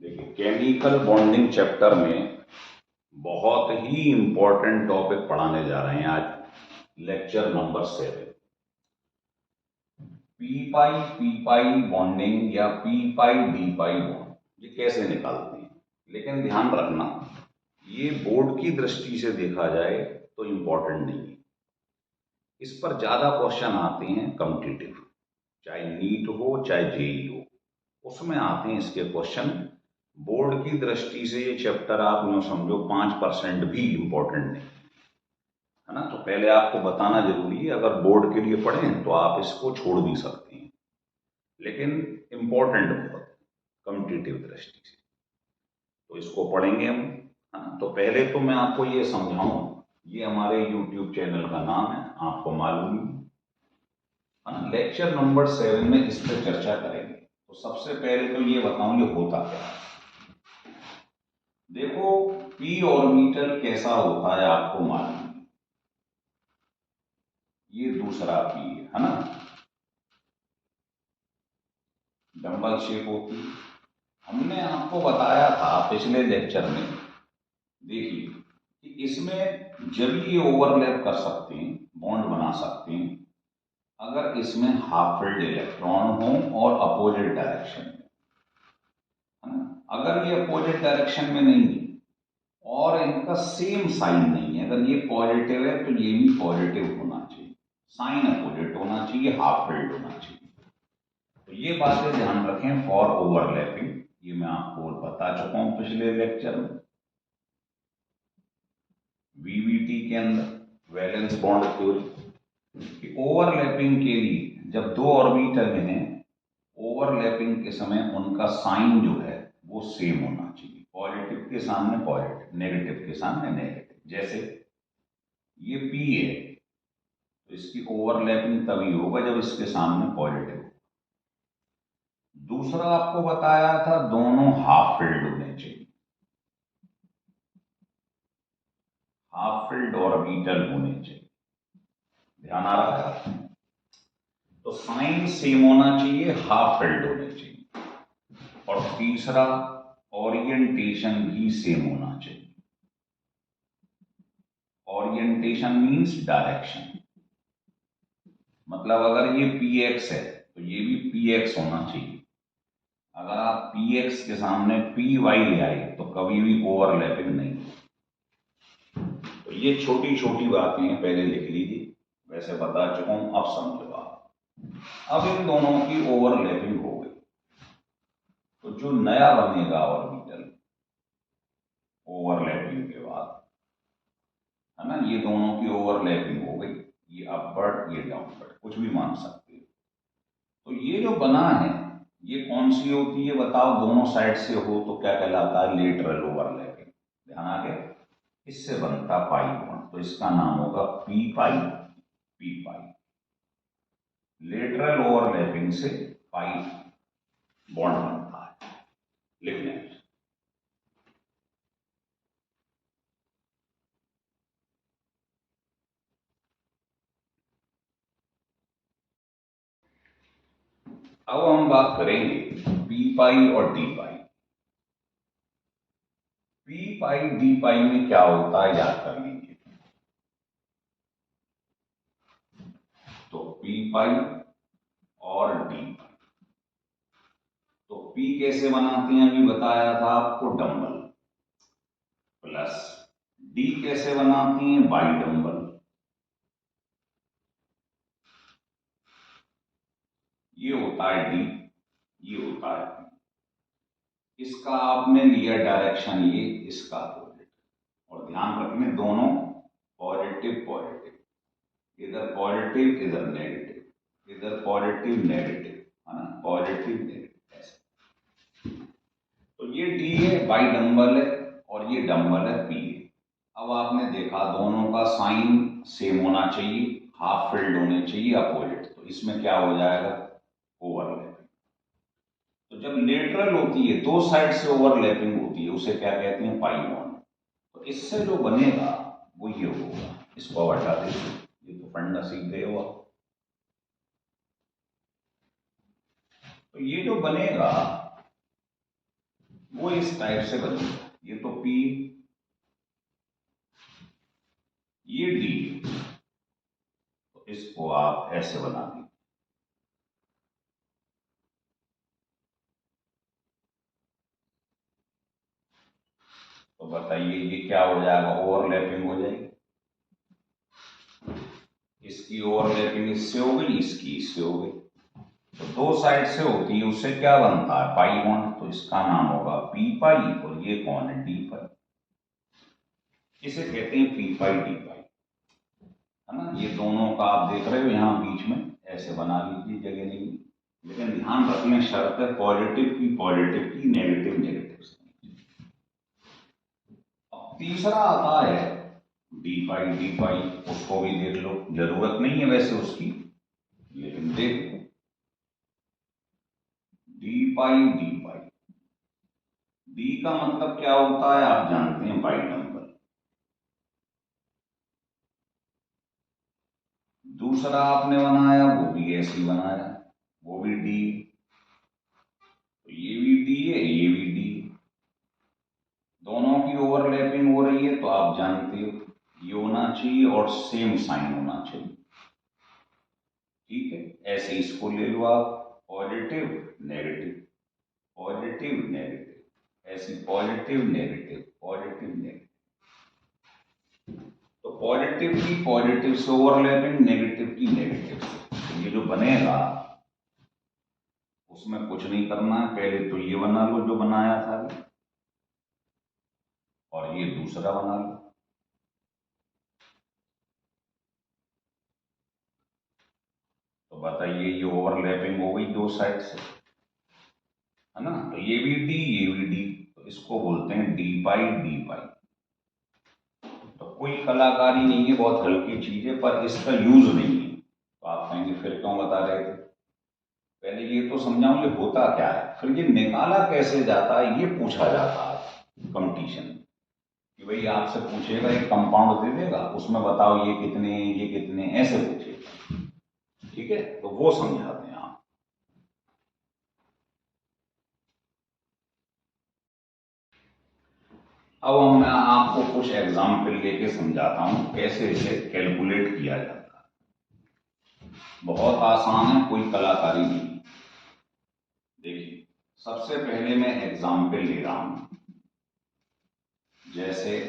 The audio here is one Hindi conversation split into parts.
देखिए, केमिकल बॉन्डिंग चैप्टर में बहुत ही इंपॉर्टेंट टॉपिक पढ़ाने जा रहे हैं आज। Lecture number 7, P pi bonding या पी डी पाई बॉन्ड ये कैसे निकालते हैं। लेकिन ध्यान रखना, ये बोर्ड की दृष्टि से देखा जाए तो इंपॉर्टेंट नहीं है। इस पर ज्यादा क्वेश्चन आते हैं कॉम्पिटिटिव, चाहे नीट हो चाहे जेई हो, उसमें आते हैं इसके क्वेश्चन। बोर्ड की दृष्टि से ये चैप्टर आप यूँ समझो 5% भी इम्पोर्टेंट नहीं है ना। तो पहले आपको बताना जरूरी है, अगर बोर्ड के लिए पढ़ें तो आप इसको छोड़ भी सकते हैं, लेकिन इम्पोर्टेंट बहुत कॉम्पिटिटिव दृष्टि से, तो इसको पढ़ेंगे हम, है ना। तो पहले तो मैं आपको ये समझाऊं, ये हमारे यूट्यूब चैनल का नाम है, आपको मालूम ही है ना। लेक्चर नंबर 7 में इस पर चर्चा करेंगे। तो सबसे पहले तो ये बताऊं ये होता क्या है। देखो, पी ऑर्बिटल कैसा होता है आपको मालूम है, ये दूसरा पी है ना, डबल शेप होती है। हमने आपको बताया था पिछले लेक्चर में, देखिए कि इसमें जब ये ओवरलैप कर सकते हैं, बॉन्ड बना सकते हैं, अगर इसमें हाफ फिल्ड इलेक्ट्रॉन हो और अपोजिट डायरेक्शन में, है ना। अगर ये अपोजिट डायरेक्शन में नहीं है और इनका सेम साइन नहीं है, अगर ये पॉजिटिव है तो ये भी पॉजिटिव होना चाहिए, साइन अपोजिट होना चाहिए, हाफ फिल्ड होना चाहिए। तो ये बातें ध्यान रखें फॉर ओवरलैपिंग, ये मैं आपको बता चुका हूं पिछले लेक्चर में। वीवीटी के अंदर वैलेंस बॉन्ड थ्योरी, ओवरलैपिंग के लिए जब दो ऑर्बिटल हैं, ओवरलैपिंग के समय उनका साइन जो है वो सेम होना चाहिए, पॉजिटिव के सामने पॉजिटिव, नेगेटिव के सामने नेगेटिव। जैसे ये पी है तो इसकी ओवरलैपिंग तभी होगा जब इसके सामने पॉजिटिव हो। दूसरा आपको बताया था दोनों हाफ फिल्ड होने चाहिए, हाफ फिल्ड ऑर्बिटल होने चाहिए, ध्यान आ रहा है। तो साइन सेम होना चाहिए, हाफ फिल्ड होने चाहिए। और तीसरा, ओरिएंटेशन भी सेम होना चाहिए। ओरिएंटेशन मींस डायरेक्शन, मतलब अगर ये पी एक्स है तो ये भी पी एक्स होना चाहिए। अगर आप पी एक्स के सामने पी वाई ले आए तो कभी भी ओवरलैपिंग नहीं। तो ये छोटी छोटी बातें हैं, पहले लिख लीजिए, वैसे बता चुका हूं, अब समझो आप। अब इन दोनों की ओवरलैपिंग हो गई, तो जो नया बनेगा ऑर्बिटल ओवरलैपिंग के बाद, है ना, ये दोनों की ओवरलैपिंग हो गई, ये अपवर्ड ये डाउनवर्ड कुछ भी मान सकते हो। तो ये जो बना है ये कौन सी होती है बताओ, दोनों साइड से हो तो क्या कहलाता है, लेटरल ओवरलैपिंग। ध्यान आ गया, इससे बनता पाई बॉन्ड, तो इसका नाम होगा पी पाई। पी पाई लेटरल ओवरलैपिंग से पाई बॉन्ड बनता है, लिख लें। अब हम बात करेंगे पी पाई और डी पाई। पी पाई डी पाई में क्या होता है याद कर लीजिए। तो पी पाई और डी पाई, तो पी कैसे बनाते हैं अभी बताया था आपको, डंबल प्लस डी कैसे बनाते हैं, बाई डंबल। ये होता है डी, ये होता है पी। इसका आपने लिया डायरेक्शन ये, इसका अपोजिट। और ध्यान रखने दोनों पॉजिटिव पॉजिटिव, इधर पॉजिटिव इधर नेगेटिव, इधर पॉजिटिव नेगेटिव, है ना, पॉजिटिव नेगेटिव ऐसे। तो ये डी है, बाई डंबल है, और ये डंबल है पी है। अब आपने देखा दोनों का साइन सेम होना चाहिए, हाफ फिल्ड होने चाहिए अपोजिट, तो इसमें क्या हो जाएगा, ओवरलैपिंग। तो जब लेटरल होती है, दो साइड से ओवरलैपिंग होती है, उसे क्या कहते हैं, पाई बॉन्ड। तो इससे जो बनेगा वो ये होगा, इसको हटा दीजिए, ये तो फंडा सीख गए हो आप। तो ये जो बनेगा वो इस टाइप से बनेगा। ये तो P, ये D, तो इसको आप ऐसे बना दीजिए। तो बताइए ये क्या हो जाएगा, ओवरलैपिंग हो जाएगी। इसकी ओवरलैपिंग इससे हो गई, इसकी इससे हो गई, तो दो साइड से होती है, उससे क्या बनता है, पाई बॉन्ड, तो इसका नाम होगा पी पाई, और ये कौन है, डी पाई। इसे कहते हैं पी पाई डी पाई, है ना। ये दोनों का आप देख रहे हो यहाँ बीच में ऐसे बना लीजिए, जगह नहीं, लेकिन ध्यान रखने शर्त है पॉजिटिव की पॉजिटिव की, नेगेटिव नेगेटिव से। अब तीसरा आता है डी पाई, उसको भी देख लो, जरूरत नहीं है वैसे उसकी, लेकिन देख लो डी पाई, डी का मतलब क्या होता है आप जानते हैं, पाई नंबर। दूसरा आपने बनाया वो भी ऐसे ही बनाया, वो भी डी, तो ये भी डी है, ये भी डी, दोनों की ओवरलैपिंग हो रही है, तो आप जानते हो ये होना चाहिए और सेम साइन होना चाहिए, ठीक है। ऐसे इसको ले लो आप, पॉजिटिव नेगेटिव, पॉजिटिव नेगेटिव, ऐसी पॉजिटिव नेगेटिव, पॉजिटिव नेगेटिव, तो पॉजिटिव की पॉजिटिव से ओवरलैपिंग, नेगेटिव की नेगेटिव से, ये जो बनेगा उसमें कुछ नहीं करना है, पहले तो ये बना लो जो बनाया था, और ये दूसरा बना लो, तो बताइए ये ओवरलैपिंग हो गई दो साइड से, है ना। तो ये भी डी, ये भी डी, तो इसको बोलते हैं डी पाई डी पाई। तो कोई कलाकारी नहीं है, बहुत हल्की चीज है, पर इसका यूज नहीं है, तो आप कहेंगे फिर क्यों बता रहे थे। पहले ये तो समझाऊं ये होता क्या है, फिर ये निकाला कैसे जाता है, ये पूछा जाता है कंपटीशन, कि भाई आपसे पूछेगा एक कंपाउंड दे देगा, उसमें बताओ ये कितने, ये कितने, ऐसे पूछेगा, ठीक है, तो वो समझाते हैं आप। अब मैं आपको कुछ एग्जाम्पल लेके समझाता हूं कैसे इसे कैलकुलेट किया जाता है। बहुत आसान है, कोई कलाकारी नहीं। देखिए सबसे पहले मैं एग्जाम्पल ले रहा हूं, जैसे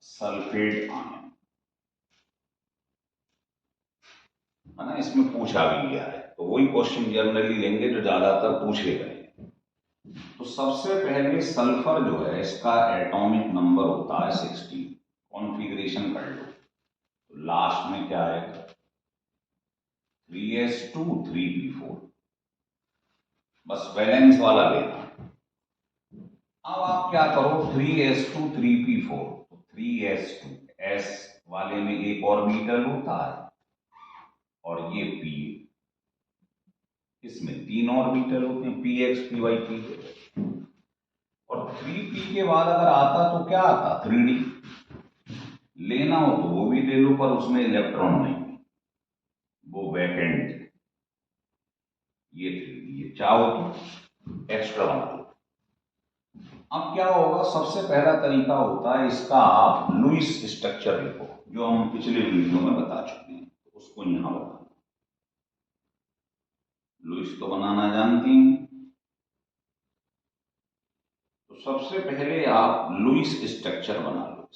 सल्फेट आयन, है ना, इसमें पूछा भी गया है, तो वही क्वेश्चन जनरली लेंगे जो ज्यादातर पूछे गए। तो सबसे पहले सल्फर जो है इसका एटॉमिक नंबर होता है 16, कॉन्फ़िगरेशन कर लो, तो लास्ट में क्या आएगा 3s2 3p4, बस बैलेंस वाला लेना। अब आप क्या करो 3s2 3p4, तो 3s2, s वाले में एक ऑर्बिटल होता है, और ये p, इसमें 3 ऑर्बिटल होते हैं, px py p, और 3p के बाद अगर आता तो क्या आता 3d, लेना हो तो वो भी ले लो, पर उसमें इलेक्ट्रॉन नहीं, वो वैकेंट, ये 3d, ये चाहो तो एक्स्ट्रा बना लो। अब क्या होगा, सबसे पहला तरीका होता है इसका, आप लुईस स्ट्रक्चर लिखो, जो हम पिछले वीडियो में बता चुके हैं, तो उसको यहां बताना। लुईस तो बनाना जानती हैं, तो सबसे पहले आप लुईस स्ट्रक्चर बना लो।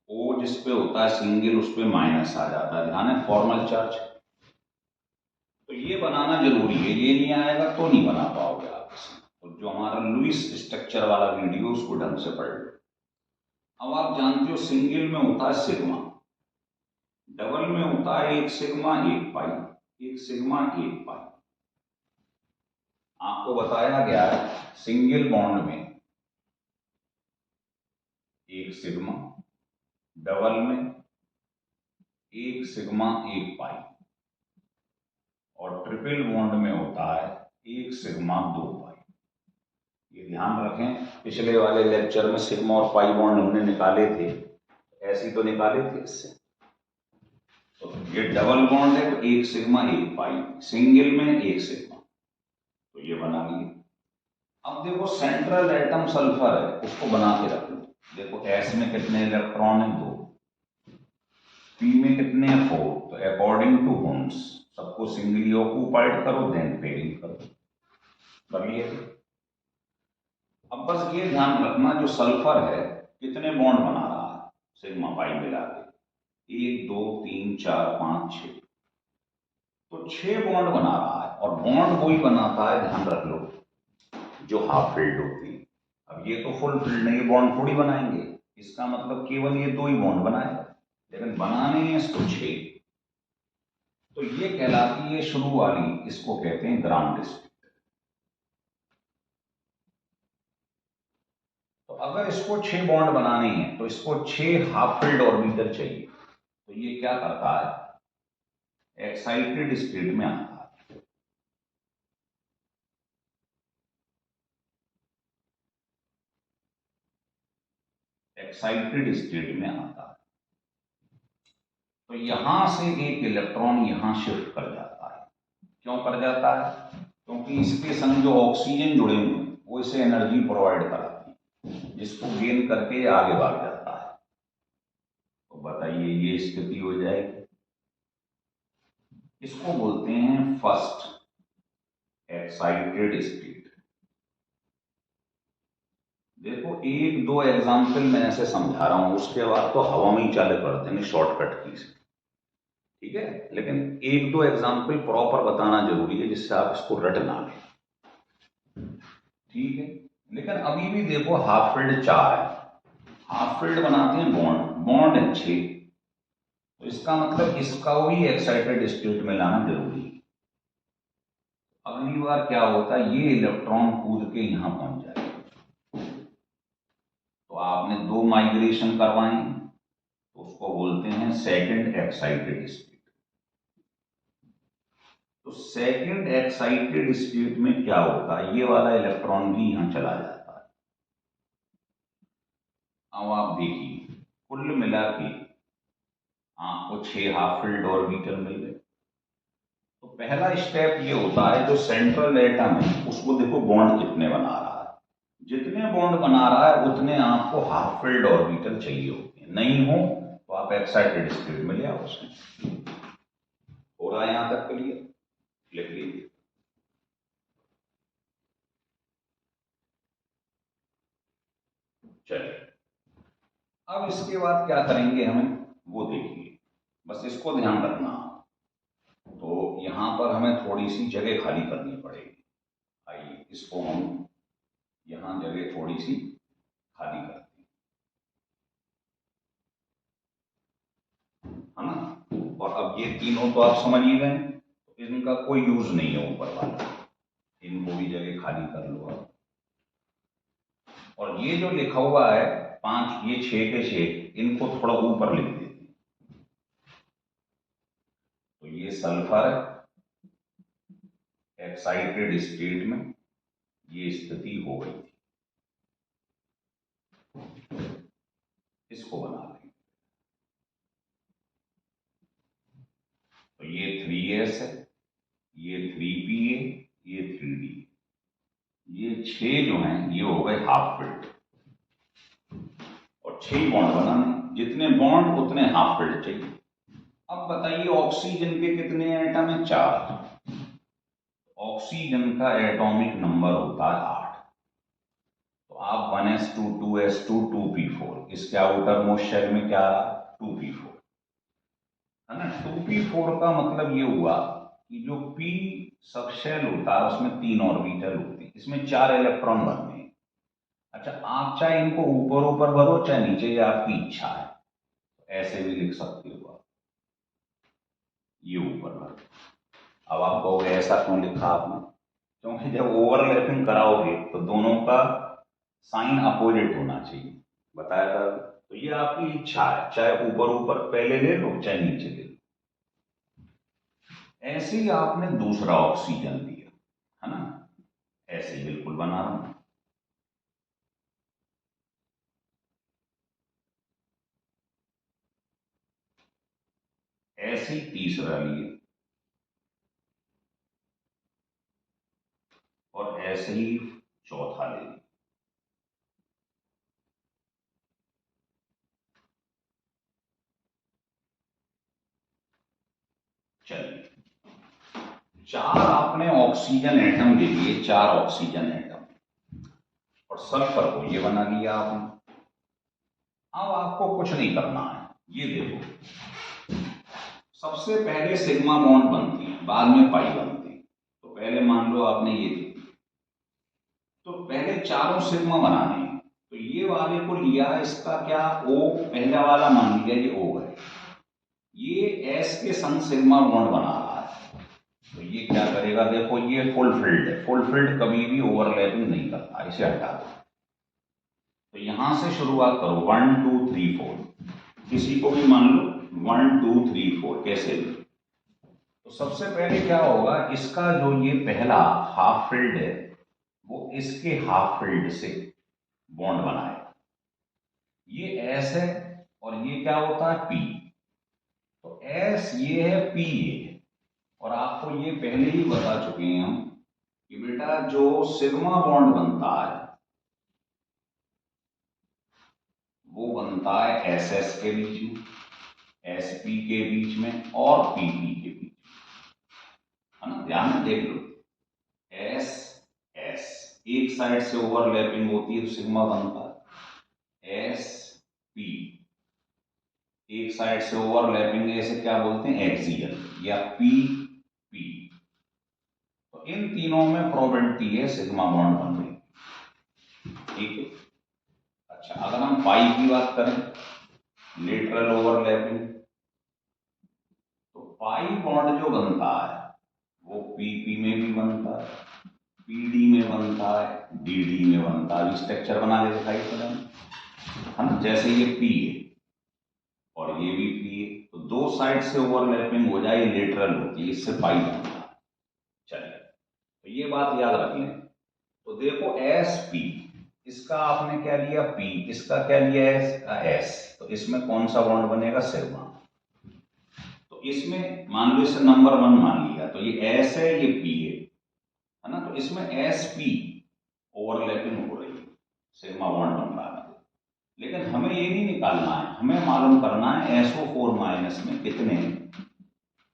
ओ जिसपे होता है सिंगल, उस पर माइनस आ जाता है, ध्यान है, फॉर्मल चार्ज, तो ये बनाना जरूरी है, ये नहीं आएगा तो नहीं बना पाओगे आप। तो जो हमारा लुईस स्ट्रक्चर वाला वीडियो उसको ढंग से पढ़ लो। अब आप जानते हो सिंगल में होता है सिग्मा, डबल में होता है एक सिग्मा एक पाई, एक सिग्मा एक पाई। आपको बताया गया है सिंगल बॉन्ड में एक सिग्मा, डबल में एक सिग्मा एक पाई, और ट्रिपल बॉन्ड में होता है एक सिग्मा दो पाई। ये ध्यान रखें, पिछले वाले लेक्चर में सिग्मा और पाई बॉन्ड हमने निकाले थे, ऐसे ही तो निकाले थे इससे। तो ये डबल बॉन्ड है तो एक सिग्मा एक पाई, सिंगल में एक सिग्मा, तो ये बना लिए। अब देखो सेंट्रल एटम सल्फर है, उसको बना के रख लो। देखो एस में कितने इलेक्ट्रॉन है? 2। पी में कितने हैं? 4। तो अकॉर्डिंग टू होम्स सबको सिंगली ऑक्यूपाइड करो, देन पेयरिंग करो। कर लिए? अब बस ये ध्यान रखना जो सल्फर है कितने बॉन्ड बना रहा है सिग्मा पाई मिला के? 1 2 3 4 5 6। तो 6 बॉन्ड बना रहा है, और बॉन्ड वही बनाता है, ध्यान रख लो, जो हाफ फिल्ड होती है। अब ये तो फुल फिल्ड नहीं, बॉन्ड थोड़ी बनाएंगे, इसका मतलब केवल ये 2 ही बॉन्ड बनाएगा, लेकिन बनाने हैं इसको 6। तो ये कहलाती है शुरू वाली, इसको कहते हैं ग्राउंड स्टेट। तो अगर इसको 6 बॉन्ड बनाने हैं तो इसको 6 हाफ फिल्ड ऑर्बिटल चाहिए। तो ये क्या करता है? एक्साइटेड स्टेट में आता है। एक्साइटेड स्टेट में आता है। तो यहां से एक इलेक्ट्रॉन यहां शिफ्ट कर जाता है। क्यों कर जाता है? क्योंकि इसके संग जो ऑक्सीजन जुड़े हुए हैं वो इसे एनर्जी प्रोवाइड कराती है, जिसको गेन करके आगे भाग जाता है। तो बताइए ये स्थिति हो जाएगी। इसको बोलते हैं फर्स्ट एक्साइटेड स्टेट। देखो 1 2 एग्जाम्पल मैं ऐसे समझा रहा हूं, उसके बाद तो हवा में ही चाले पड़ते हैं शॉर्टकट की से, ठीक है? लेकिन 1 2 एग्जाम्पल प्रॉपर बताना जरूरी है, जिससे आप इसको रट ना लें, ठीक है? लेकिन अभी भी देखो हाफ फील्ड 4 है, हाफ फील्ड बनाते हैं बॉन्ड, बॉन्ड है 6। तो इसका मतलब इसका भी एक्साइटेड स्टेट में लाना जरूरी है। अगली बार क्या होता है, ये इलेक्ट्रॉन कूद के यहां पहुंच जाएगा। तो आपने 2 माइग्रेशन करवाए, तो उसको बोलते हैं सेकंड एक्साइटेड स्टेट। तो सेकंड एक्साइटेड स्टेट में क्या होता है, ये वाला इलेक्ट्रॉन भी यहां चला जाता है। अब आप देखिए कुल मिला के आपको 6 हाफ फिल्ड ऑर्बिटल मिल गए। तो पहला स्टेप ये होता है, जो सेंट्रल एटम है उसको देखो बॉन्ड कितने बना रहा है। जितने बॉन्ड बना रहा है उतने आपको हाफ फिल्ड ऑर्बिटल चाहिए होते हैं। नहीं हो तो आप एक्साइटेड स्टेट में ले आओ उसमें। हो रहा है यहां तक क्लियर? लिख लीजिए। चलिए अब इसके बाद क्या करेंगे हमें वो देखिए, बस इसको ध्यान रखना। तो यहां पर हमें थोड़ी सी जगह खाली करनी पड़ेगी। आइए इसको हम यहां जगह थोड़ी सी खाली करते हैं, है ना? और अब ये तीनों तो आप समझ ही गए, तो इनका कोई यूज नहीं है ऊपर वाला, इनको भी जगह खाली कर लो आप। और ये जो लिखा हुआ है 5, ये 6 के 6, इनको थोड़ा ऊपर लिख देते हैं। तो ये सल्फर एक्साइटेड स्टेट में ये स्थिति हो गई थी, इसको बना लेंगे। तो ये 3s है, ये 3p है, ये 3d, ये 6 जो हैं ये हो गए हाफ फिल्ड। और 6 बॉन्ड बनाने, जितने बॉन्ड उतने हाफ फिल्ड चाहिए। अब बताइए ऑक्सीजन के कितने एटम है? 4। ऑक्सीजन का एटॉमिक नंबर होता है 8। तो आप 1s2 2s2 2p4, इसके आउटर मोस्ट शेल में क्या रहा? 2p4, है ना? 2p4 का मतलब ये हुआ कि जो p सब शेल होता है उसमें 3 ऑर्बिटल होती है, इसमें 4 इलेक्ट्रॉन भरने हैं। अच्छा आप चाहे इनको ऊपर ऊपर भरो चाहे नीचे, ये आपकी इच्छा है, ऐसे भी लिख सकते हो आप, ये ऊपर भरो। अब आप कहोगे ऐसा क्यों लिखा आपने? क्योंकि जब ओवरलैपिंग कराओगे तो दोनों का साइन अपोजिट होना चाहिए, बताया था। तो ये आपकी इच्छा है, चाहे ऊपर ऊपर पहले ले लो चाहे नीचे ले लो। ऐसे ही आपने दूसरा ऑक्सीजन लिया, है ना? ऐसे ही बिल्कुल बना रहा हूं। ऐसे ही तीसरा लिए, और ऐसे ही चौथा ले लीजिए। चलिए, 4 आपने ऑक्सीजन एटम ले लिए, 4 ऑक्सीजन एटम, और सल्फर को ये बना लिया आपने। अब आपको कुछ नहीं करना है, ये देखो, सबसे पहले सिग्मा बॉन्ड बनती है, बाद में पाई बनती है। तो पहले मान लो आपने ये दी, तो पहले चारों सिग्मा बनाने हैं, तो ये वाले को लिया, इसका क्या ओ, पहला वाला मान लिया ये ओ है, ये एस के संग सिग्मा बॉन्ड बना रहा है, तो ये क्या करेगा, देखो ये फुलफिल्ड है, फुलफिल्ड कभी भी ओवरलैपिंग नहीं करता, इसे हटा दो। तो यहां से शुरुआत करो, 1 2 3 4, किसी को भी मान लो 1 2 3 4, कैसे भी। तो सबसे पहले क्या होगा, इसका जो ये पहला हाफ फिल्ड है वो इसके हाफ फिल्ड से बॉन्ड बनाएगा, ये एस है और ये क्या होता है पी। तो एस ये है, पी ये है, और आपको ये पहले ही बता चुके हैं हम कि बेटा जो सिग्मा बॉन्ड बनता है वो बनता है एस एस के बीच में, एस पी के बीच में और पी पी के बीच में, है ना, ध्यान में देख लो। एस एस एक साइड से ओवरलैपिंग होती है तो सिग्मा बनता है, एस पी एक साइड से ओवरलैपिंग है, इसे क्या बोलते हैं, एक्सियल या पी पी। तो इन तीनों में प्रोबेबिलिटी है सिग्मा बॉन्ड बनने की, ठीक है। अच्छा, अगर हम पाई की बात करें, लेटरल ओवरलैपिंग, तो पाई बॉन्ड जो बनता है वो पीपी में भी बनता है, पीडी में बनता है, डीडी में बनता है। स्ट्रक्चर बना के दिखाई पड़ा है ना, जैसे ये पी है और ये भी पी है, तो दो साइड से ओवरलैपिंग हो जाए, लेटरल होती है, इससे पाई बनता है। चलिए, तो ये बात याद रख लें। तो देखो एस पी, इसका आपने क्या लिया पी, इसका क्या लिया एस, तो इसमें कौन सा बॉन्ड बनेगा, सिग्मा। तो इसमें मान लो इसे नंबर 1 मान लिया, तो ये एस है ये पी है ना, तो इसमें एस पी ओवरलैपिंग हो रही है, सिग्मा बॉन्ड बन रहा है। लेकिन हमें ये नहीं निकालना है, हमें मालूम करना है SO4 माइनस में कितने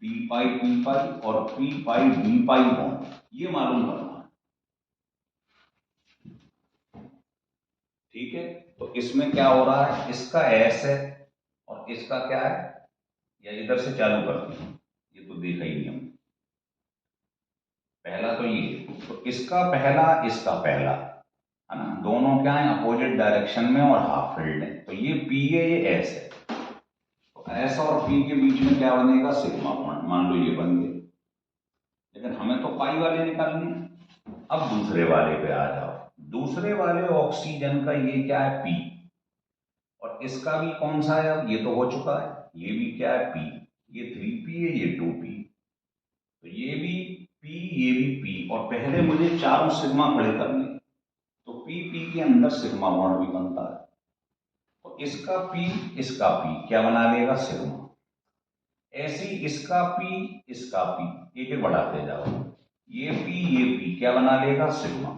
पी पाई और पी पाई डी पाई बॉन्ड, ये मालूम करना है, ठीक है। तो इसमें क्या हो रहा है, इसका एस है और इसका क्या है, या इधर से चालू करते हैं, ये तो देखा ही नहीं हमने। पहला तो ये, तो इसका पहला इसका पहला, है ना, दोनों क्या है, अपोजिट डायरेक्शन में और हाफ फील्ड है, तो ये पी है ये एस है, तो एस और पी के बीच में क्या बनेगा, सिग्मा बॉन्ड, मान लो ये बन गए। लेकिन हमें तो पाई वाले निकालने हैं। अब दूसरे वाले पे आ जाओ, दूसरे वाले ऑक्सीजन का ये क्या है, पी, और इसका भी कौन सा है, अब ये तो हो चुका है, ये भी क्या है पी, ये 3p है ये 2p, तो ये भी पी ये भी पी, और पहले मुझे चारों सिग्मा खड़े करने, तो पी पी के अंदर सिग्मा बॉन्ड भी बनता है, तो इसका पी क्या बना लेगा, सिग्मा। ऐसे ही इसका पी एक एक बढ़ाते जाओ, ये पी क्या बना लेगा, सिग्मा।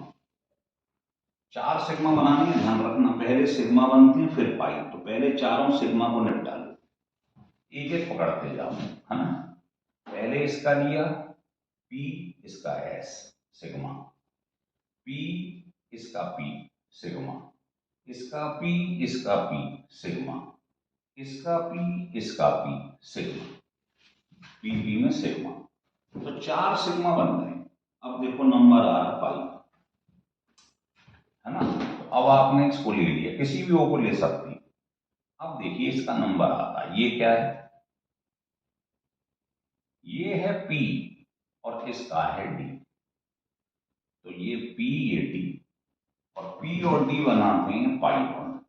4 सिग्मा बनाने हैं, ध्यान रखना, पहले सिग्मा बनते हैं फिर पाई, तो पहले चारों सिग्मा को निपटा लो, एक एक पकड़ते जाओ, है ना। पहले इसका लिया पी, इसका एस सिग्मा, पी इसका पी सिग्मा, इसका पी सिग्मा, इसका पी सिग्मा, पी में सिग्मा, तो 4 सिग्मा बन गए। अब देखो नंबर आ रहा पाई, है ना, तो अब आपने इसको ले लिया, किसी भी ओ को ले सकती है। अब देखिए इसका नंबर आता है, ये क्या है, ये है पी और इसका है डी, तो ये पी ये डी, और पी और डी बनाते हैं पाई बॉन्ड।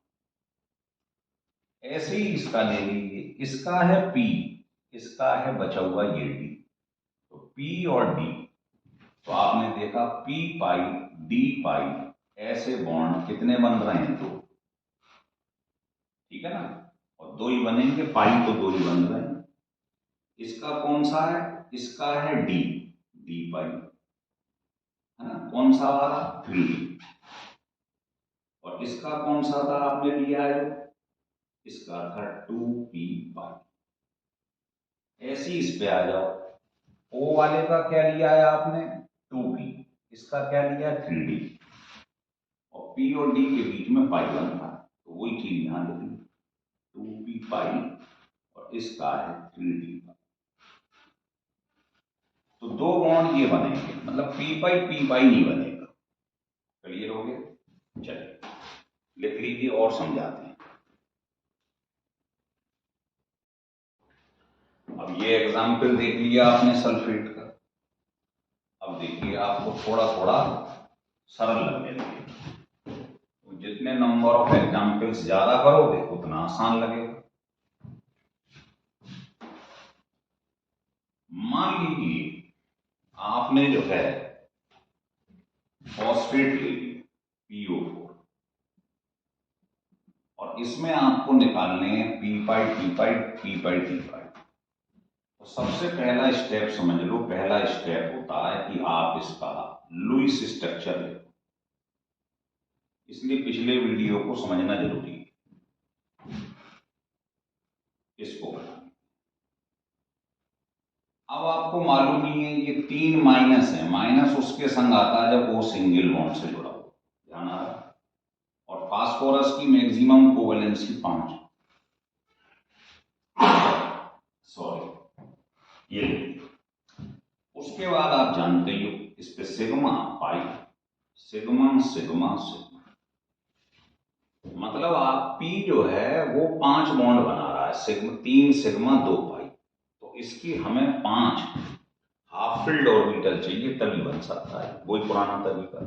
ऐसे ही इसका ले लीजिए, इसका है पी, इसका है बचा हुआ ये डी, तो पी और डी, तो आपने देखा पी पाई डी पाई, ऐसे बॉन्ड कितने बन रहे हैं, 2, ठीक है ना, और 2 ही बनेंगे, पाई तो 2 ही बन रहे हैं। इसका कौन सा है, इसका है डी, डी पाई, है ना, कौन सा वाला, 3D, और इसका कौन सा था आपने लिया है? इसका था 2p पाई। ऐसे ही इस पे आ जाओ। ओ वाले का क्या लिया है आपने? 2p। इसका क्या लिया? 3d। और p और d के बीच में पाई 1 था, तो वही चीज यहां लिखी, 2p पाई और इसका है 3d पाई। तो दो बॉन्ड ये बनेंगे, मतलब p पाई नहीं बनेगा। क्लियर हो गया? चलिए लिख लीजिए और समझाते हैं। अब ये एग्जाम्पल देख लिया आपने सल्फेट का। अब देखिए आपको थोड़ा थोड़ा सरल लगने लगेगा। तो जितने नंबर ऑफ एग्जाम्पल्स ज्यादा करोगे उतना आसान लगेगा। मान लीजिए आपने जो है फॉस्फेट ले ली PO4 और इसमें आपको निकालने हैं P5 तो सबसे पहला स्टेप समझ लो, पहला स्टेप होता है कि आप इसका लुईस स्ट्रक्चर ले। इसलिए पिछले वीडियो को समझना जरूरी है। इसको अब आपको मालूम ही है ये 3 माइनस है, माइनस उसके संग आता है जब वो सिंगल बॉन्ड से जुड़ा हो, ध्यान आ रहा है। और फास्फोरस की मैक्सिमम कोवेलेंसी 5, सॉरी ये। उसके बाद आप जानते हो इस पे sigma pi, sigma sigma sigma, मतलब आप P जो है वो 5 बॉन्ड बना रहा है, सिग्मा 3 सिग्मा 2 पाई। तो इसकी हमें 5 हाफ फिल्ड ऑर्बिटल चाहिए तभी बन सकता है, वही पुराना तरीका।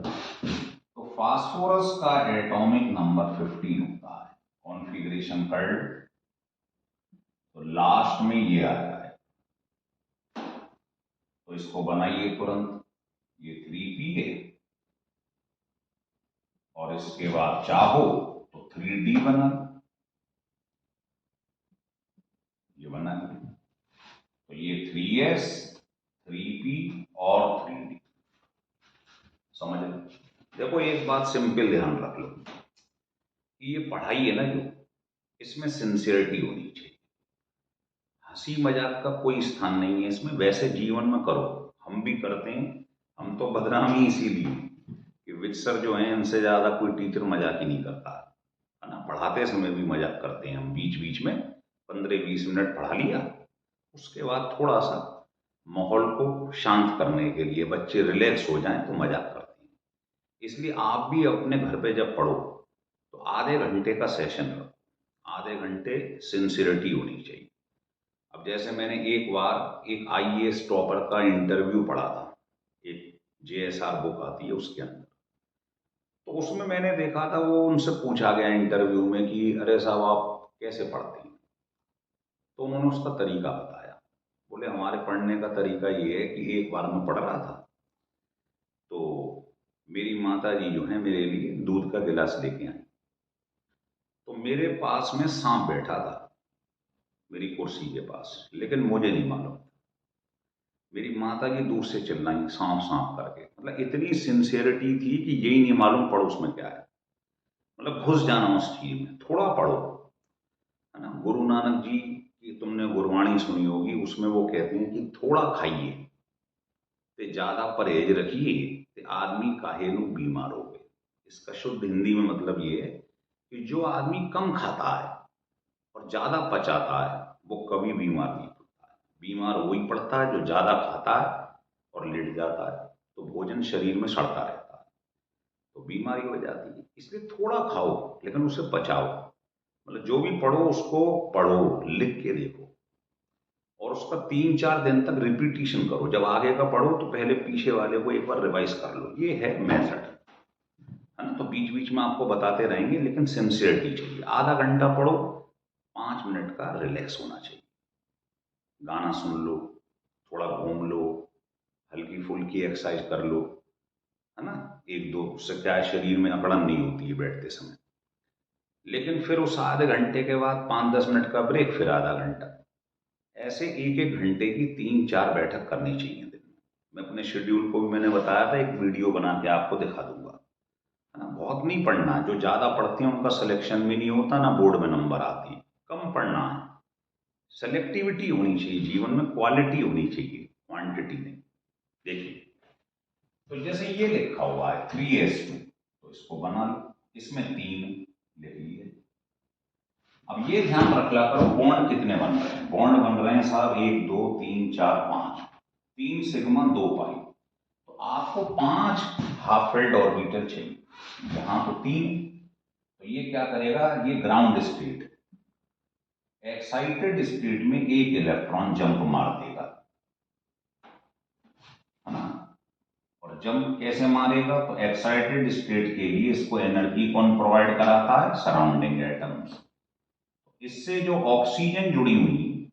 तो फास्फोरस का एटॉमिक नंबर 15 होता है, कॉन्फ़िगरेशन कर्व। तो लास्ट में ये आ रहा है, तो इसको बनाइए तुरंत। ये 3p है और इसके बाद चाहो तो 3d बना, ये बना। तो ये 3s 3p और 3d, समझ लो। देखो एक बात सिंपल ध्यान रख लो कि ये पढ़ाई है ना जो, इसमें सिंसियरिटी होनी चाहिए। हंसी मजाक का कोई स्थान नहीं है इसमें, वैसे जीवन में करो, हम भी करते हैं। हम तो बदनामी इसीलिए कि विच सर जो है इनसे ज्यादा कोई टीचर मजाक ही नहीं करता है ना। पढ़ाते समय भी मजाक करते हैं हम, बीच बीच में 15-20 मिनट पढ़ा लिया, उसके बाद थोड़ा सा माहौल को शांत करने के लिए, बच्चे रिलैक्स हो जाएं तो मजाक करते हैं। इसलिए आप भी अपने घर पे जब पढ़ो तो आधे घंटे का सेशन रखो, आधे घंटे सिंसियरिटी होनी चाहिए। अब जैसे मैंने एक बार एक IAS टॉपर का इंटरव्यू पढ़ा था, एक JSR बुक आती है उसके अंदर। तो उसमें मैंने देखा था, वो उनसे पूछा गया इंटरव्यू में कि अरे साहब आप कैसे पढ़ते हैं? तो उन्होंने उसका तरीका बताया। बोले हमारे पढ़ने का तरीका ये है कि एक बार मैं पढ़ रहा था तो मेरी माता जी जो है मेरे लिए दूध का गिलास लेके आई, तो मेरे पास में सांप बैठा था मेरी कुर्सी के पास, लेकिन मुझे नहीं मालूम। मेरी माता जी दूर से चिल्लाई सांप सांप करके, मतलब इतनी सिंसियरिटी थी कि यही नहीं मालूम पढ़ो उसमें क्या है, मतलब घुस जाना उस चीज में, थोड़ा पढ़ो, है ना। गुरु नानक जी की तुमने गुरबाणी सुनी होगी, उसमें वो कहते हैं कि थोड़ा खाइए ते ज्यादा परहेज रखिए ते आदमी काहे नू बीमार हो गए। इसका शुद्ध हिंदी में मतलब ये है कि जो आदमी कम खाता है और ज्यादा पचाता है वो कभी बीमार नहीं पड़ता है। बीमार वही पड़ता है जो ज्यादा खाता है और लेट जाता है, तो भोजन शरीर में सड़ता रहता है तो बीमारी हो जाती है। इसलिए थोड़ा खाओ लेकिन उसे पचाओ, मतलब जो भी पढ़ो उसको पढ़ो, लिख के देखो और उसका 3-4 दिन तक रिपीटिशन करो। जब आगे का पढ़ो तो पहले पीछे वाले को एक बार रिवाइज कर लो, ये है मेथड, है ना। तो बीच बीच में आपको बताते रहेंगे लेकिन सिंसियरिटी चाहिए। आधा घंटा पढ़ो, 5 मिनट का रिलैक्स होना चाहिए, गाना सुन लो, थोड़ा घूम लो, हल्की फुल्की एक्सरसाइज कर लो, है ना। 1-2 उससे क्या है, शरीर में अकड़न नहीं होती है बैठते समय। लेकिन फिर उस आधे घंटे के बाद 5-10 मिनट का ब्रेक, फिर आधा घंटा, ऐसे 1-1 घंटे की 3-4 बैठक करनी चाहिए दिन में। मैं अपने शेड्यूल को भी मैंने बताया था, एक वीडियो बना के आपको दिखा दूंगा, है ना। बहुत नहीं पढ़ना, जो ज्यादा पढ़ते हैं उनका सिलेक्शन भी नहीं होता, ना बोर्ड में नंबर आते हैं। कम पढ़ना है, सेलेक्टिविटी होनी चाहिए जीवन में, क्वालिटी होनी चाहिए, क्वांटिटी नहीं। देखिए, तो जैसे ये लिखा हुआ है 3s2, तो इसको बना लो, इसमें 3 लिख लिए। अब ये ध्यान रख ला करो, बॉन्ड कितने बन रहे हैं? बॉन्ड बन रहे हैं साहब 1 2 3 4 5, 3 सिग्मा 2 पाई। तो आपको 5 हाफ फिल्ड ऑर्बिटल चाहिए, यहां तो 3। तो ये क्या करेगा, ये ग्राउंड स्टेट, एक्साइटेड स्टेट में एक इलेक्ट्रॉन जंप मार देगा, है ना। और जंप कैसे मारेगा, तो एक्साइटेड स्टेट के लिए इसको एनर्जी कौन प्रोवाइड कराता है? Surrounding atoms. इससे जो ऑक्सीजन जुड़ी हुई,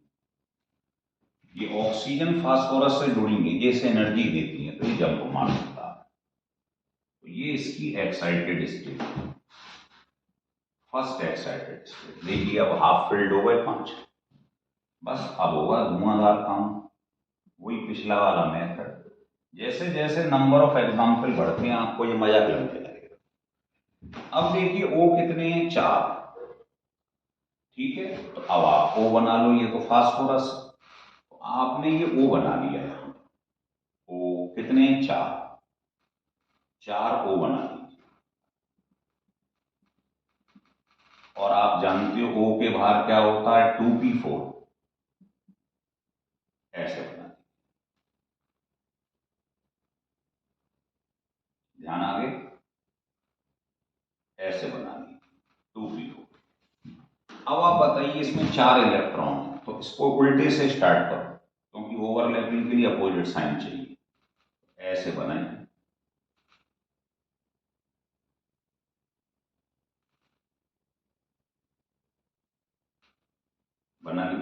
ये ऑक्सीजन फास्फोरस से जुड़ेंगे, ये इसे एनर्जी देती है, तो ये जंप मार सकता है। तो ये इसकी excited state, first excited state. देखिए अब हाफ फिल्ड हो गए 5, बस अब होगा धुआंधार काम, वही पिछला वाला मेथड। जैसे जैसे नंबर ऑफ एग्जाम्पल बढ़ते हैं आपको ये मजाक लगने लगेगा। अब देखिए ओ कितने हैं? 4, ठीक है। तो अब आप ओ बना लो, ये तो फास्फोरस, तो आपने ये ओ बना लिया है। ओ कितने हैं? 4 ओ बना लीजिए। और आप जानते हो ओ के बाहर क्या होता है? 2p4, ऐसे बना लीजिए। ध्यान आगे, ऐसे बना लीजिए 2p4। अब आप बताइए इसमें 4 इलेक्ट्रॉन है, तो इसको उल्टे से स्टार्ट करो, क्योंकि ओवरलैपिंग के लिए अपोजिट साइन चाहिए। ऐसे बनाए, बना ली।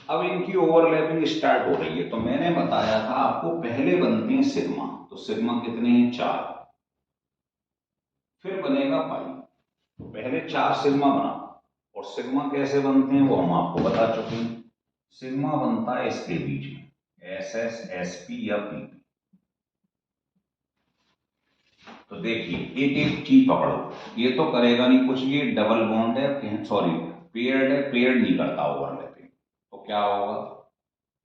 अब इनकी ओवरलैपिंग स्टार्ट हो रही है, तो मैंने बताया था आपको पहले बनते हैं सिग्मा, तो सिग्मा कितने हैं? 4, फिर बनेगा पाई। तो पहले 4 सिग्मा बना, और सिग्मा कैसे बनते हैं वो हम आपको बता चुके हैं। सिग्मा बनता है इसके बीच में, एस एस एस पी या पी। तो देखिए एक एक चीज पकड़ो, ये तो करेगा नहीं कुछ, ये डबल बॉन्ड है, सॉरी पेयर्ड है, पेयर्ड नहीं करता ओवरलैपिंग। तो क्या होगा,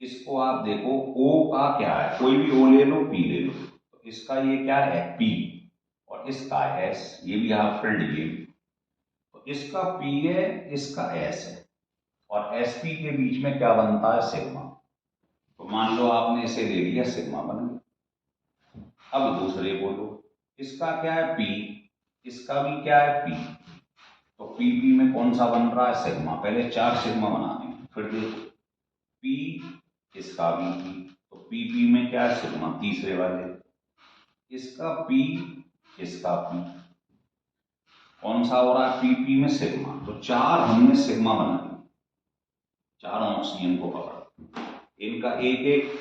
इसको आप देखो, ओ का क्या है, कोई भी ओ ले लो, पी ले लो, तो इसका ये क्या है? पी, और इसका एस, ये भी हाफ फिल्ड, ये भी। तो इसका पी है, इसका एस है, और एस पी के बीच में क्या बनता है? सिग्मा। तो मान लो आपने इसे ले लिया, सिग्मा बन गया। अब दूसरे बोलो, इसका क्या है? पी, इसका भी क्या है? पी। तो पी पी में कौन सा बन रहा है? सिग्मा। पहले 4 सिग्मा बनाने हैं, फिर देखो पी, इसका भी पी, तो पी पी में क्या है? सिग्मा, तीसरे वाले। इसका पी, इसका पी, कौन सा हो रहा है? पी पी में सिग्मा। तो 4 हमने सिग्मा बना ली, 4 ऑक्सीजन को पकड़ा, इनका एक एक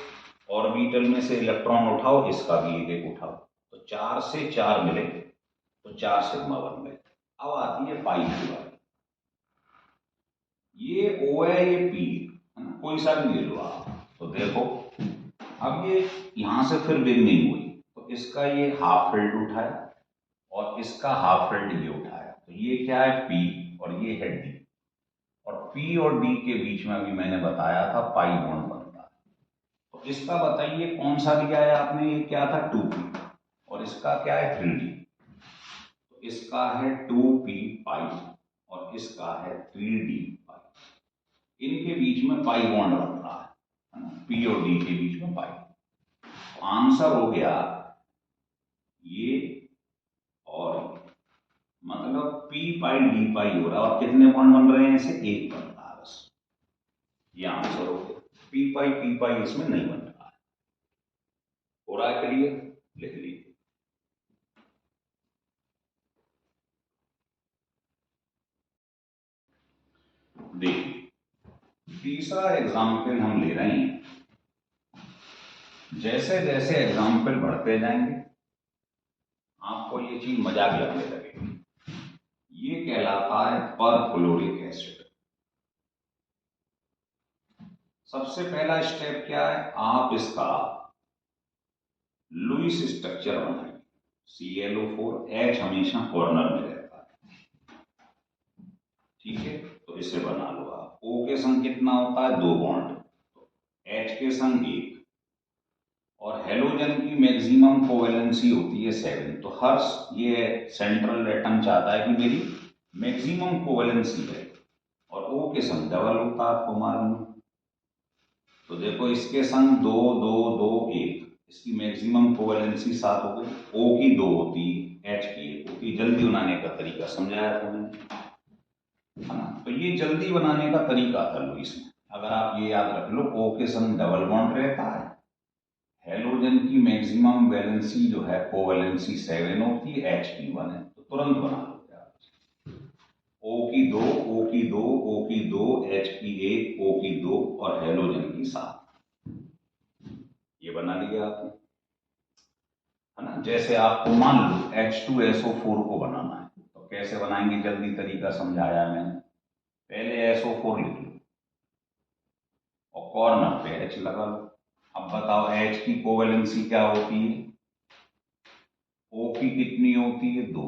ऑर्बिटल में से इलेक्ट्रॉन उठाओ, इसका भी एक एक उठाओ, तो 4 से 4 मिले, तो 4 सिग्मा बन गए। अब आती है पाई की बात। ये ओ है, ये पी है ना, कोई सा भी ले लो आप। तो देखो अब ये यहां से फिर बिगनिंग हुई, तो इसका ये हाफ फिल्ड उठाया, और इसका हाफ फिल्ड ये उठाया, तो ये क्या है? पी, और ये है डी। और पी और डी के बीच में अभी मैंने बताया था पाई बॉन्ड बनता है। तो इसका बताइए कौन सा लिया है आपने? ये क्या था? 2p, और इसका क्या है? 3d। तो इसका है 2p पाई, और इसका है 3d पाई। इनके बीच में पाई बॉन्ड बन रहा है ना, पी और डी के बीच में पाई। तो आंसर हो गया ये, और मतलब पी पाई डी पाई हो रहा है, और कितने बॉन्ड बन रहे हैं? इसे एक बन रहा है, बस ये आंसर हो गया। पी पाई इसमें नहीं बन रहा है। हो रहा है क्लियर? लिख लीजिए। देखिए तीसरा एग्जाम्पल हम ले रहे हैं, जैसे जैसे एग्जाम्पल बढ़ते जाएंगे आपको ये चीज मजाक लगने लगेगी। ये कहलाता है परफ्लोरिक एसिड। सबसे पहला स्टेप क्या है? आप इसका लुईस स्ट्रक्चर बनाइए, ClO4, H हमेशा कॉर्नर में रहता है, ठीक है। तो इसे बना लो आप। O के संग कितना होता है, 2 बॉन्ड, तो H के संग 1, और हेलोजन की मैक्सिमम कोवेलेंसी होती है 7। तो हर ये सेंट्रल एटम चाहता है कि मेरी मैक्सिमम कोवेलेंसी है, और O के संग डबल होता है, आपको मालूम है। तो देखो इसके संग 2 2 2 1, इसकी मैक्सिमम कोवेलेंसी 7 हो गई। O की 2 होती, H की 1 होती। जल्दी बनाने का तरीका समझाया था मैंने, है ना। तो ये जल्दी बनाने का तरीका था लुईस में। अगर आप ये याद रख लो, O के संग डबल बॉन्ड रहता है, हेलोजन की मैक्सिमम वैलेंसी जो है कोवेलेंसी 7 होती है, H की 1 है, तो तुरंत बना लो O की 2, O की 2, O की 2, H की 1, O की 2 और हेलोजन की 7, ये बना लिया आपने, है ना। जैसे आपको मान लो H2SO4 को बनाना है, तो कैसे बनाएंगे, जल्दी तरीका समझाया मैंने। पहले SO4 लिख लो और कॉर्नर पे H लगा लो। अब बताओ H की कोवेलेंसी क्या होती है, O की कितनी होती है, 2,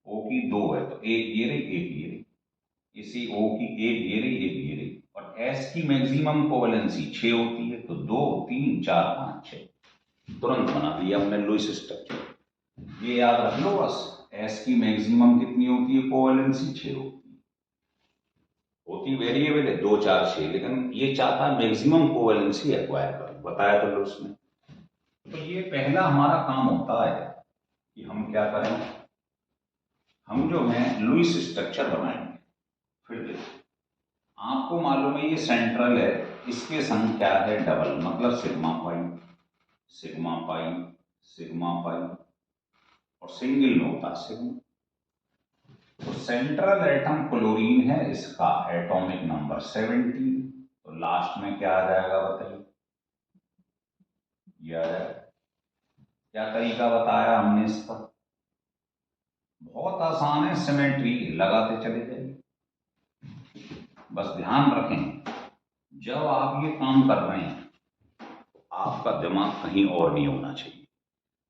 O की 2 है, तो एक ये रही, एक ये रही, इसी O की एक ये रही, एक ये रही, और S की मैक्सिमम कोवेलेंसी 6 होती है, तो 2 3 4 5 6, तुरंत बना दिया हमने लुईस स्ट्रक्चर। ये याद रख लो बस, S की मैक्सिमम कितनी होती है कोवेलेंसी, 6 होती वेरिएबल है 2 4 6, लेकिन ये चाहता है मैक्सिमम कोवेलेंसी एक्वायर करो, बताया था उसने। तो ये पहला हमारा काम होता है कि हम क्या करें, हम जो है लुईस स्ट्रक्चर बनाएंगे। फिर देखो, आपको मालूम है ये सेंट्रल है, इसके संग क्या है, डबल, मतलब sigma pi, sigma pi, sigma pi, और सिंगल में होता सिग्मा। तो सेंट्रल एटम क्लोरीन है, इसका एटॉमिक नंबर 17, तो लास्ट में क्या आ जाएगा बताइए, ये आ जाएगा। क्या तरीका बताया हमने इसका, बहुत आसान है, सिमेट्री लगाते चले जाइए। बस ध्यान रखें, जब आप ये काम कर रहे हैं तो आपका दिमाग कहीं और नहीं होना चाहिए,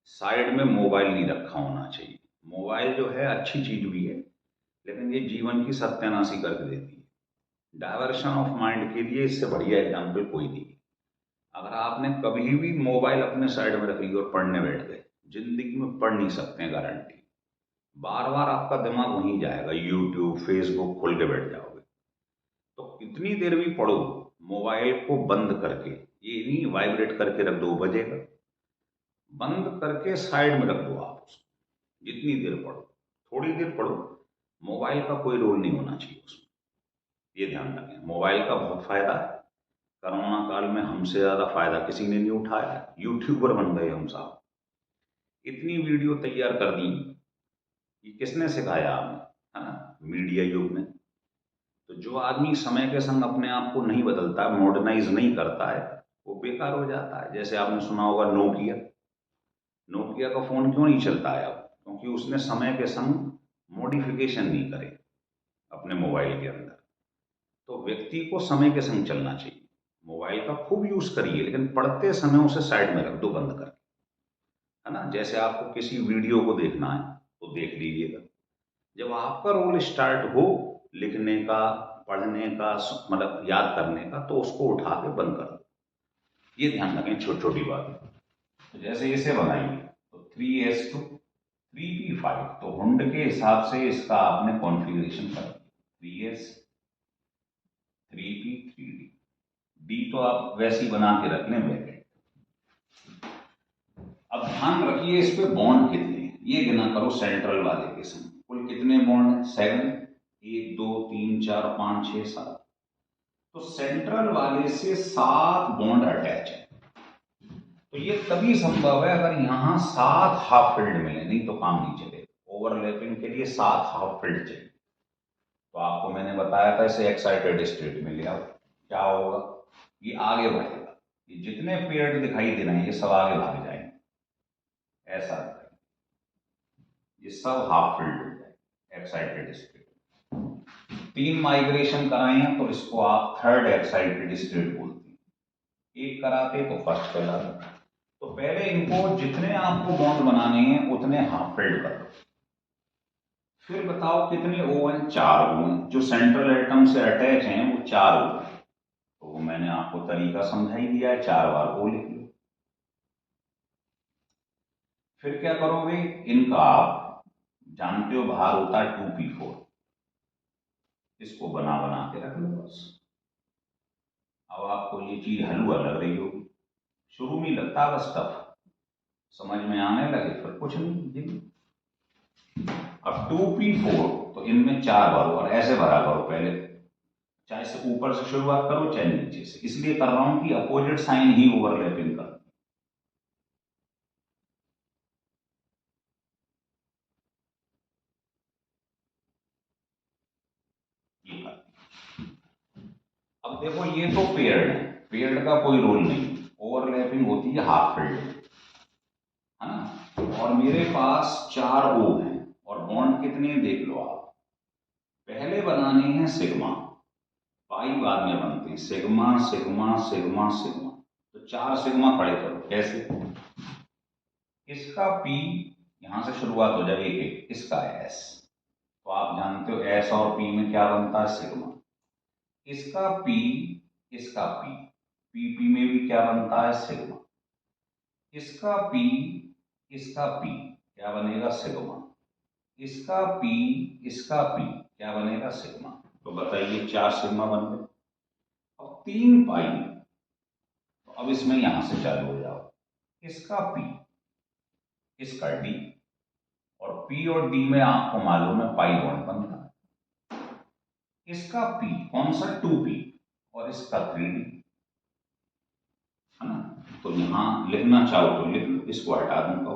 साइड में मोबाइल नहीं रखा होना चाहिए। मोबाइल जो है अच्छी चीज भी है, लेकिन ये जीवन की सत्यानाशी करके देती है। डायवर्शन ऑफ माइंड के लिए इससे बढ़िया एग्जाम्पल कोई नहीं है। अगर आपने कभी भी मोबाइल अपने साइड में रख लिया और पढ़ने बैठ गए, जिंदगी में पढ़ नहीं सकते हैं, गारंटी। बार बार आपका दिमाग वहीं जाएगा, यूट्यूब फेसबुक खोल के बैठ जाओगे। तो कितनी देर भी पढ़ो, मोबाइल को बंद करके, ये नहीं वाइब्रेट करके रख दो, बजेगा, बंद करके साइड में रख दो आप उसको। जितनी देर पढ़ो, थोड़ी देर पढ़ो, मोबाइल का कोई रोल नहीं होना चाहिए उसमें, ये ध्यान रखें। मोबाइल का बहुत फायदा है, कोरोना काल में हमसे ज्यादा फायदा किसी ने नहीं उठाया, यूट्यूबर बन गए हम साहब। इतनी वीडियो तैयार कर दी, ये किसने सिखाया हमें, है ना, मीडिया युग में। तो जो आदमी समय के संग अपने आप को नहीं बदलता, मॉडर्नाइज नहीं करता है, वो बेकार हो जाता है। जैसे आपने सुना होगा नोकिया, नोकिया का फोन क्यों नहीं चलता है अब, क्योंकि उसने समय के संग मॉडिफिकेशन नहीं करे अपने मोबाइल के अंदर। तो व्यक्ति को समय के संग चलना चाहिए, मोबाइल का खूब यूज करिए, लेकिन पढ़ते समय उसे साइड में रख दो, बंद करके, है ना। जैसे आपको किसी वीडियो को देखना है तो देख लीजिएगा, जब आपका रोल स्टार्ट हो लिखने का, पढ़ने का, मतलब याद करने का, तो उसको उठा के बंद कर दो। ये ध्यान रखें, छोटी छोटी बात। तो जैसे इसे बनाइए, तो 3s2 3p5, तो हुंड के हिसाब से इसका आपने कॉन्फ़िगरेशन कर दिया, 3s 3p 3d, डी तो आप वैसे ही बना के रख लें ब्रैकेट। अब ध्यान रखिए इस पे बॉन्ड कितने हैं, ये गिना करो सेंट्रल वाले के संग, कुल कितने बॉन्ड हैं, 7, 1 2 3 4 5 6 7। तो सेंट्रल वाले से 7 बॉन्ड अटैच है, तो ये तभी संभव है अगर यहां 7 हाफ फिल्ड मिले, नहीं तो काम नहीं चलेगा। ओवरलैपिंग के लिए 7 हाफ फिल्ड चाहिए। तो आपको मैंने बताया था इसे एक्साइटेड स्टेट में ले आओ, क्या होगा, ये आगे बढ़ेगा, ये जितने पेड़ दिखाई दे रहे हैं ये सब आगे भाग जाएंगे, ऐसा दिखाई, ये सब हाफ फिल्ड हो जाए एक्साइटेड स्टेट। 3 माइग्रेशन कराए हैं तो इसको आप थर्ड एक्साइटेड स्टेट बोलते हैं, एक कराते तो फर्स्ट कहलाता। तो पहले इनको जितने आपको बॉन्ड बनाने हैं उतने हाफ फिल्ड कर दो। फिर बताओ कितने O हैं? 4 O हैं। जो सेंट्रल एटम से अटैच हैं वो 4 O हैं। तो वो मैंने आपको तरीका समझा ही दिया है, 4 बार O लिख लो। फिर क्या करोगे? इनका आप जानते हो बाहर होता है 2p4, इसको बना बना के रख लो बस। अब आपको ये चीज हलवा लग रही होगी, शुरू में लगता बस टफ, समझ में आने लगे फिर कुछ नहीं। अब 2p4 तो इनमें 4 भरो और ऐसे भरा करो पहले, चाहे से ऊपर से शुरुआत करो चाहे नीचे से, इसलिए कर रहा हूं कि अपोजिट साइन ही ओवरलैपिंग कर। ये कर। अब देखो ये तो पेयर्ड है, पेयर्ड का कोई रोल नहीं, ओवरलैपिंग होती है हाफ फिल्ड, है ना। और मेरे पास 4 O हैं और बॉन्ड कितने देख लो आप। पहले बनाने हैं सिग्मा, पाई बाद में बनते हैं, सिग्मा सिग्मा सिग्मा सिग्मा। तो 4 सिग्मा खड़े करो। कैसे? इसका P यहां से शुरुआत हो जाए एक एक, इसका S, तो आप जानते हो S और P में क्या बनता है? सिग्मा। इसका P, इसका P, PP में भी क्या बनता है? सिग्मा। इसका P, इसका P क्या बनेगा? सिग्मा। इसका P, इसका P क्या बनेगा? सिग्मा। तो बताइए 4 सिग्मा बन गए। अब 3 पाई, तो अब इसमें यहां से चालू हो जाओ। इसका P, इसका D, और P और D में आपको मालूम है पाई बॉन्ड बनता है। इसका P कौन सा? 2p, और इसका 3d, है ना। तो यहां लिखना चाहो तो लिख लो, इसको हटा दूंगा,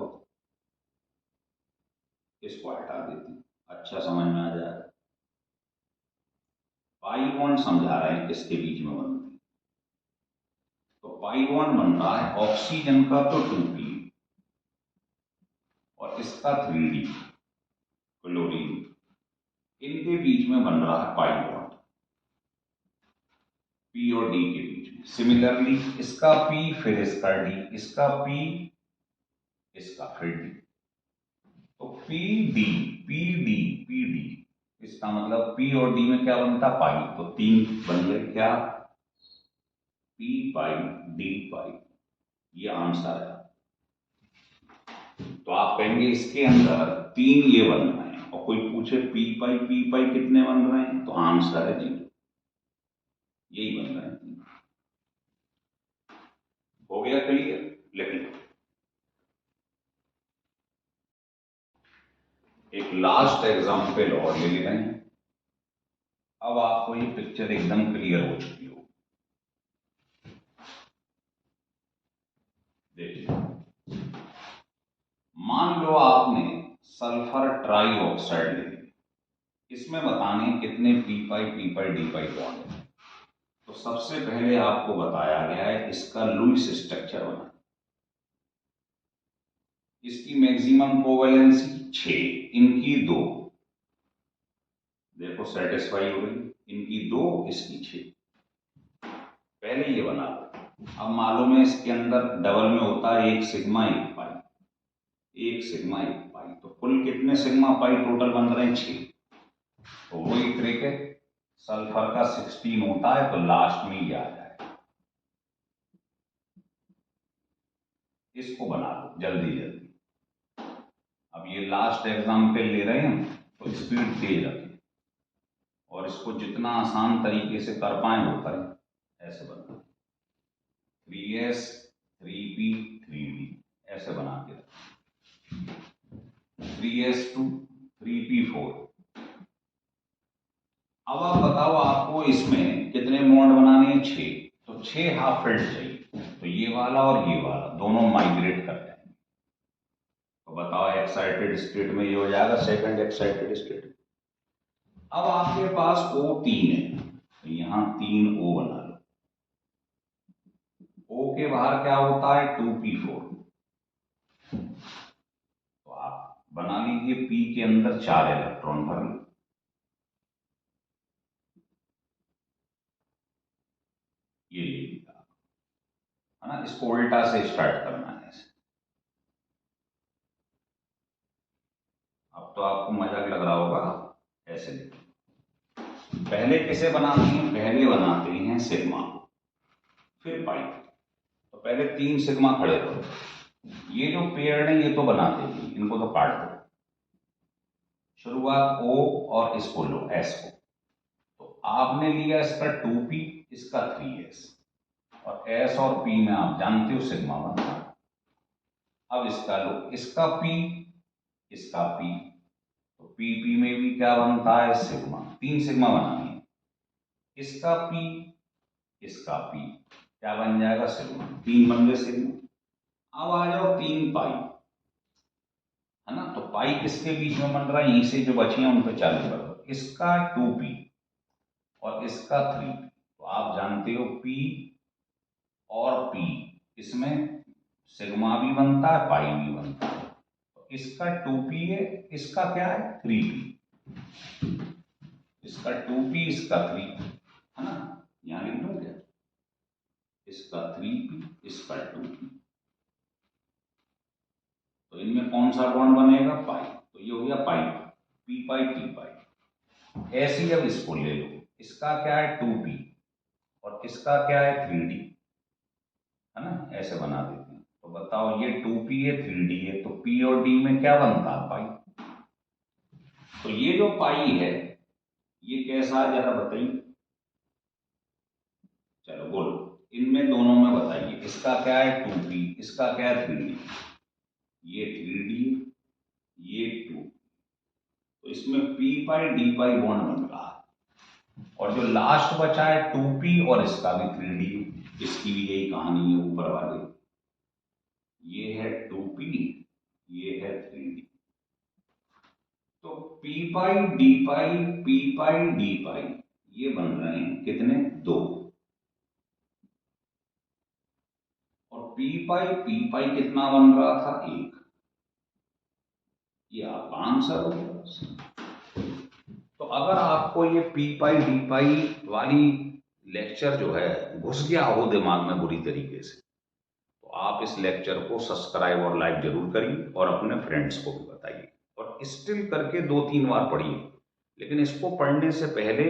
इसको हटा देती हूं, अच्छा समझ में आ जाएगा। पाई बॉन्ड समझा रहे हैं किसके बीच में बनती है। तो पाई बॉन्ड बन रहा है ऑक्सीजन का तो 2p और इसका 3d क्लोरीन, इनके बीच में बन रहा है पाई बॉन्ड, P और D के बीच में। सिमिलरली इसका P फिर इसका D, इसका P इसका फिर D, तो PD PD PD, इसका मतलब P और D में क्या बनता? पाई, तो 3 बन गए क्या? P पाई D पाई, ये आंसर है। तो आप कहेंगे इसके अंदर 3 ये बन रहे हैं, और कोई पूछे P पाई कितने बन रहे हैं, तो आंसर है 0, यही बन रहे हैं। हो गया क्लियर? लिख लो। एक लास्ट एग्जाम्पल और ले रहे हैं, अब आपको ये पिक्चर एकदम क्लियर हो चुकी हो। देखिए, मान लो आपने सल्फर ट्राइऑक्साइड ले लिया, इसमें बताने कितने पी पाई डी पाई बॉन्ड है। तो सबसे पहले आपको बताया गया है इसका लुईस स्ट्रक्चर बना, इसकी मैक्सिमम कोवैलेंसी 6, इनकी 2, देखो सेटिस्फाई हो गई, इनकी 2 इसकी 6, पहले ये बना लो। अब मालूम है इसके अंदर डबल में होता है 1 सिग्मा 1 पाई, 1 सिग्मा 1 पाई, तो कुल कितने सिग्मा पाई टोटल बन रहे हैं? 6। तो वही ट्रिक है, सल्फर का 16 होता है तो लास्ट में ये आ जाएगा। इसको बना लो जल्दी जल्दी। अब ये लास्ट एग्जाम्पल ले रहे हैं तो स्पीड तेज रखें, और इसको जितना आसान तरीके से कर पाए वो करें। ऐसे बना 3s 3p 3d, ऐसे बना के रखें। 3s2 3p4। अब आप बताओ आपको इसमें कितने बॉन्ड बनाने हैं? 6, तो 6 हाफ फिल्ड चाहिए, तो ये वाला और ये वाला दोनों माइग्रेट कर जाएंगे। तो बताओ एक्साइटेड स्टेट में ये हो जाएगा सेकंड एक्साइटेड स्टेट। अब आपके पास O3 है, तो यहां 3 O बना लो। O के बाहर क्या होता है? 2p4, तो आप बना लीजिए P के अंदर 4 इलेक्ट्रॉन भर लो। ये ले लिया, है ना। इसको उल्टा से स्टार्ट करना है ऐसे। अब तो आपको मजाक लग रहा होगा, ऐसे देखिए, पहले किसे बनाते हैं, पहले बनाते हैं सिग्मा, फिर पाई। तो पहले 3 सिग्मा खड़े करो, ये जो पेड़ है ये तो बनाते थे, इनको तो काट दो, शुरुआत O और इसको लो S को, तो आपने लिया इसका 2p, इसका 3s, और S और P में आप जानते हो सिग्मा बनता है। अब इसका लो, इसका P, इसका P, तो PP में भी क्या बनता है, सिग्मा, 3 सिग्मा बनानी है, इसका P, इसका P, क्या बन जाएगा, सिग्मा, 3 बन गए सिग्मा। अब आ जाओ 3 पाई, है ना, तो पाई किसके बीच में बन रहा है, यहीं से जो बची हैं उन पे चालू कर दो, इसका 2p और इसका 3p, तो आप जानते हो P और P, इसमें सिग्मा भी बनता है, पाई भी बनता है, तो इसका 2p है, इसका क्या है, 3p, इसका 2p, इसका 3p, है ना, यहां लिख दूं क्या, इसका 3p, इसका 2p, तो इनमें कौन सा बॉन्ड बनेगा, पाई, तो ये हो गया पाई, p पाई t पाई। ऐसे ही अब इसको ले लो, इसका क्या है 2p और इसका क्या है 3d, है ना, ऐसे बना देते हैं। तो बताओ ये 2p है 3d है, तो p और d में क्या बनता है, पाई। तो ये जो पाई है ये कैसा है जरा बताइए, चलो बोलो, इनमें दोनों में बताइए, इसका क्या है 2p, इसका क्या है 3d, ये 3d, ये 2, तो इसमें p पाई d पाई बॉन्ड बन रहा है, और जो लास्ट बचा है 2p और इसका भी 3d, इसकी भी यही कहानी है ऊपर वाले, ये है 2p, ये है 3d, तो p पाई d पाई, p पाई d पाई, ये बन रहे हैं कितने, 2, और p पाई कितना बन रहा था, 1, ये आपका आंसर हो गया। तो अगर आपको ये p पाई d पाई वाली लेक्चर जो है घुस गया हो दिमाग में बुरी तरीके से, तो आप इस लेक्चर को सब्सक्राइब और लाइक जरूर करिए और अपने फ्रेंड्स को भी बताइए, और स्टिल करके 2-3 बार पढ़िए। लेकिन इसको पढ़ने से पहले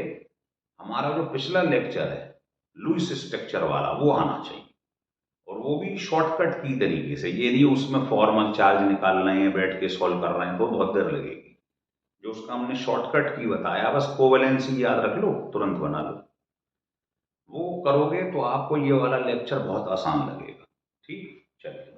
हमारा जो पिछला लेक्चर है लुईस स्ट्रक्चर वाला वो आना चाहिए, और वो भी शॉर्टकट की तरीके से, ये नहीं उसमें फॉर्मल चार्ज निकाल रहे हैं बैठ के सॉल्व कर रहे हैं तो बहुत देर लगेगी। जो उसका हमने शॉर्टकट की बताया, बस कोवेलेंसी याद रख लो, तुरंत बना लो, वो करोगे तो आपको ये वाला लेक्चर बहुत आसान लगेगा। ठीक, चलिए।